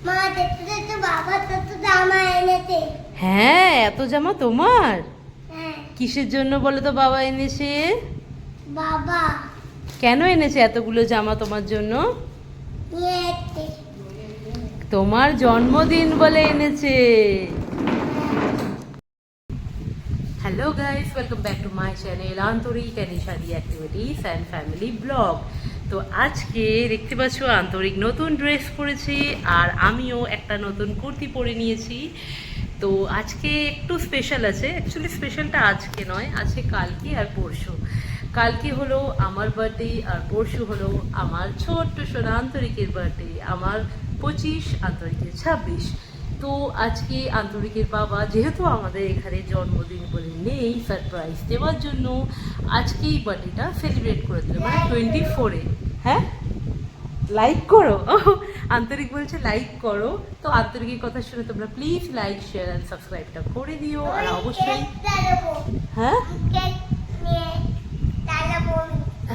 মা দেখতে তো বাবা তো জামা এনেছে। হ্যাঁ, এত জামা তোমার? হ্যাঁ কিসের জন্য বলো তো বাবা এনেছে? বাবা কেন এনেছে এতগুলো জামা তোমার জন্য? নিয়ে এসেছে। তোমার জন্মদিন বলে এনেছে। Hello guys, welcome back to my channel আন্তরিক অ্যানিশাদি অ্যাক্টিভিটিস অ্যান্ড ফ্যামিলি ব্লগ। তো আজকে দেখতে পাচ্ছ আন্তরিক নতুন ড্রেস পরেছি আর আমিও একটা নতুন কুর্তি পরে নিয়েছি। তো আজকে একটু স্পেশাল আছে, অ্যাকচুয়ালি স্পেশালটা আজকে নয়, আছে কালকে আর পরশু। কালকে হলো আমার বার্থডে আর পরশু হলো আমার ছোট্ট সোনা আন্তরিকের বার্থডে, আমার 25, আন্তরিকের 26। তো আজকে আন্তরিকের বাবা যেহেতু আমাদের এখানে জন্মদিন বলে নেই, সারপ্রাইজ দেওয়ার জন্য আজকেই বার্থডেটা সেলিব্রেট করে দিল, মানে 24-এ। হ্যাঁ, লাইক করো। আন্তরিক বলছে লাইক করো। তো আন্তরিকের কথা শুনে তোমরা প্লিজ লাইক, শেয়ার অ্যান্ড সাবস্ক্রাইবটা করে দিও। আর অবশ্যই হ্যাঁ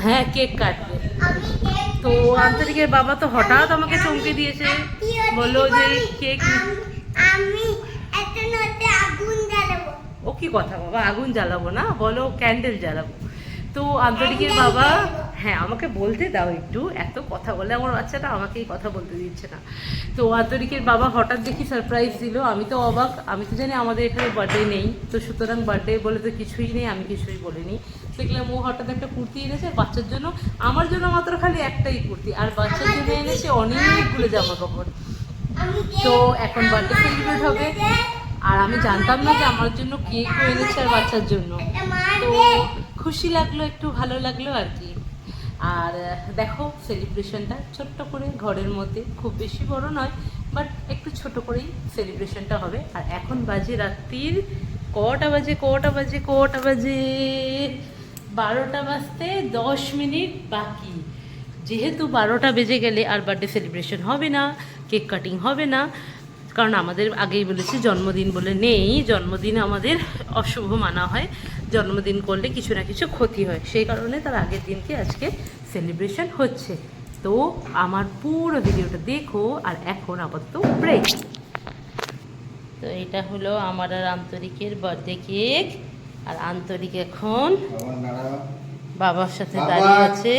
হ্যাঁ কেক কাটবে। তো আন্তরিকের বাবা তো হঠাৎ আমাকে চমকে দিয়েছে, বললো যে কেক। আমি একটা নতে আগুন জ্বালাবো। ও কি কথা বাবা, আগুন জ্বালাবো না, বলো ক্যান্ডেল জ্বালাবো। তো আন্তরিকের বাবা, হ্যাঁ আমাকে বলতে দাও একটু, এত কথা বলে আমার বাচ্চাটা, আমাকেই কথা বলতে দিচ্ছে না। তো আন্তরিকের বাবা হঠাৎ দেখি সারপ্রাইজ দিল, আমি তো অবাক। আমি তো জানি আমাদের এখানে বার্থডে নেই, তো সুতরাং বার্থডে বলে তো কিছুই নেই, আমি কিছুই বলিনি। দেখলাম ও হঠাৎ একটা কুর্তি এনেছে বাচ্চার জন্য, আমার জন্য মাত্র খালি একটাই কুর্তি, আর বাচ্চার জন্য এনেছে অনেকগুলো জামা কাপড়। তো এখন বার্থডে সেলিব্রেট হবে, আর আমি জানতাম না যে আমার জন্য কেকও এনেছে আর বাচ্চার জন্য। তো খুশি লাগলো, একটু ভালো লাগলো আর কি। আর দেখো সেলিব্রেশনটা ছোট্ট করে ঘরের মধ্যে, খুব বেশি বড় নয়, বাট একটু ছোট করেই সেলিব্রেশনটা হবে। আর এখন বাজে রাত্রির কটা বাজে 12টা বাজতে 10 মিনিট বাকি। যেহেতু 12টা বেজে গেলে আর বার্থডে সেলিব্রেশন হবে না, কেক কাটিং হবে না, কারণ আমাদের আগেই বলেছি জন্মদিন বলে নেই, জন্মদিন আমাদের অশুভ মানা হয়, জন্মদিন করলে কিছু না কিছু ক্ষতি হয়, সেই কারণে তার আগের দিনকে আজকে সেলিব্রেশন হচ্ছে। তো আমার পুরো ভিডিওটা দেখো। আর এখন আপাতত ব্রেক। তো এটা হলো আমার আর আন্তরিকের বার্থডে কেক, আর আন্তরিক এখন বাবার সাথে দাঁড়িয়ে আছে।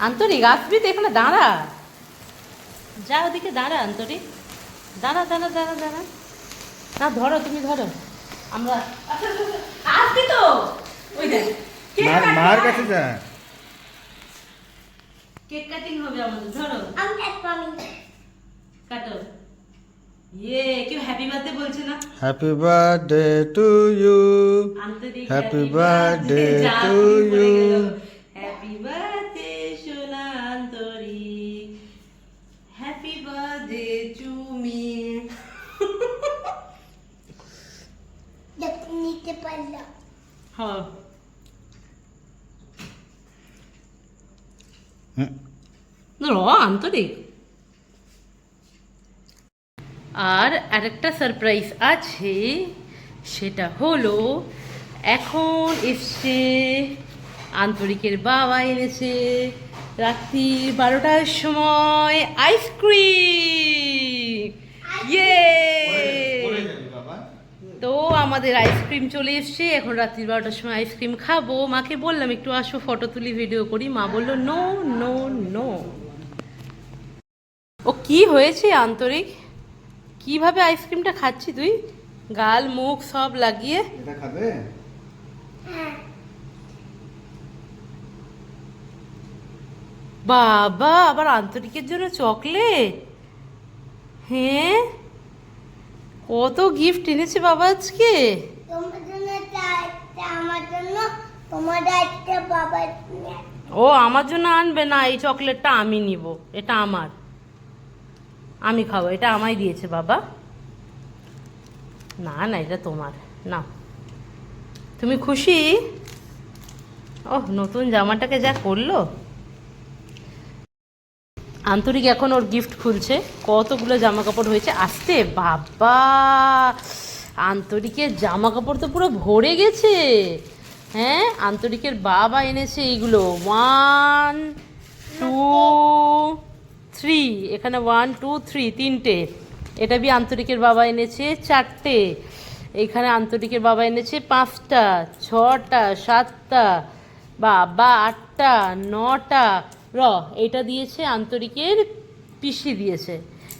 আন্তরিক আসবি তো, এখানে দাঁড়া, যা ওদিকে দাঁড়া আন্তরিক, দাঁড়া দাঁড়া দাঁড়া দাঁড়া। না ধরো, তুমি ধরো, আমরা আসবি তো। ওই দেখ মার কাছে যা, কেক কাটিং হবে আমাদের, ধরো আমি কাটবো। কাটো। ইয়ে, কেউ হ্যাপি বার্থডে বলছে না? হ্যাপি বার্থডে টু ইউ, আন্তরিক happy birthday to you. Happy birthday সোনা আন্তরিক, হ্যাপি বার্থডে টু মি। দেখতে নিতে পারলাম। হ্যাঁ আন্তরিক। আর আরেকটা সারপ্রাইজ আছে, সেটা হলো এখন এসছে আন্তরিকের বাবা এনেছে রাত্রি 12টার সময় আইসক্রিম। ইয়ে, তো আমাদের আইসক্রিম চলে এসছে, এখন রাত্রি 12টার সময় আইসক্রিম খাবো। মাকে বললাম একটু আসো ফটো তুলি ভিডিও করি, মা বললো নো নো নো। ও কি হয়েছে আন্তরিক, কিভাবে আইসক্রিমটা খাচ্ছি তুই, গাল মুখ সব লাগিয়ে? এটা খাবে? বাবা, আবার আন্তরিকের জন্য চকলেট? হ্যাঁ, কত গিফট এনেছে বাবা আজকে। তোমার জন্য একটা, আমার জন্য তোমার একটা, বাবার। ও আমার জন্য আনবে না, এই চকলেটটা আমি নিব, এটা আমার, আমি খাবো, এটা আমায় দিয়েছে বাবা। না না, এটা তোমার, না। তুমি খুশি? ওহ, নতুন জামাটাকে যা করলো। আন্তরিক এখন ওর গিফট খুলছে, কতগুলো জামা কাপড় হয়েছে আসতে বাবা। আন্তরিকের জামা কাপড় তো পুরো ভরে গেছে, হ্যাঁ, আন্তরিকের বাবা এনেছে এইগুলো 1 2 3, এখানে 1 2 3 তিনটে। এটা বি আন্তরিকের বাবা এনেছে 4টে। এখানে আন্তরিকের বাবা এনেছে 5টা, 6টা, 7টা, বাবা 8টা, 9টা। এটা দিয়েছে আন্তরিকের পিসি দিয়েছে,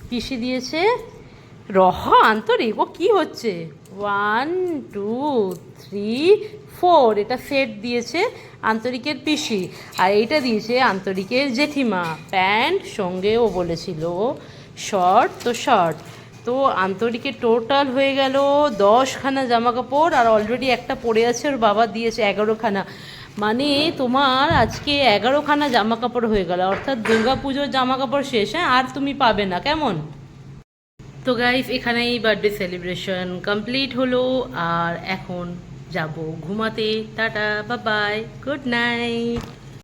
পিসি দিয়েছে। আন্তরিক ও কি হচ্ছে, 1 2 3 4, এটা সেট দিয়েছে আন্তরিকের পিসি। আর এইটা দিয়েছে আন্তরিকের জেঠিমা, প্যান্ট সঙ্গে ও বলেছিল শর্ট, তো শর্ট। তো আন্তরিকের টোটাল হয়ে গেল 10খানা জামা কাপড়, আর অলরেডি একটা পড়ে আছে, ওর বাবা দিয়েছে 11খানা। মানে তোমার আজকে 11খানা জামা কাপড় হয়ে গেল, অর্থাৎ দুর্গা পুজোর জামা কাপড় শেষ। হ্যাঁ, আর তুমি পাবে না, কেমন? তো গাইস, এখানেই বার্থডে সেলিব্রেশন কমপ্লিট হলো, আর এখন যাব ঘুমাতে। Tata, bye bye, good night.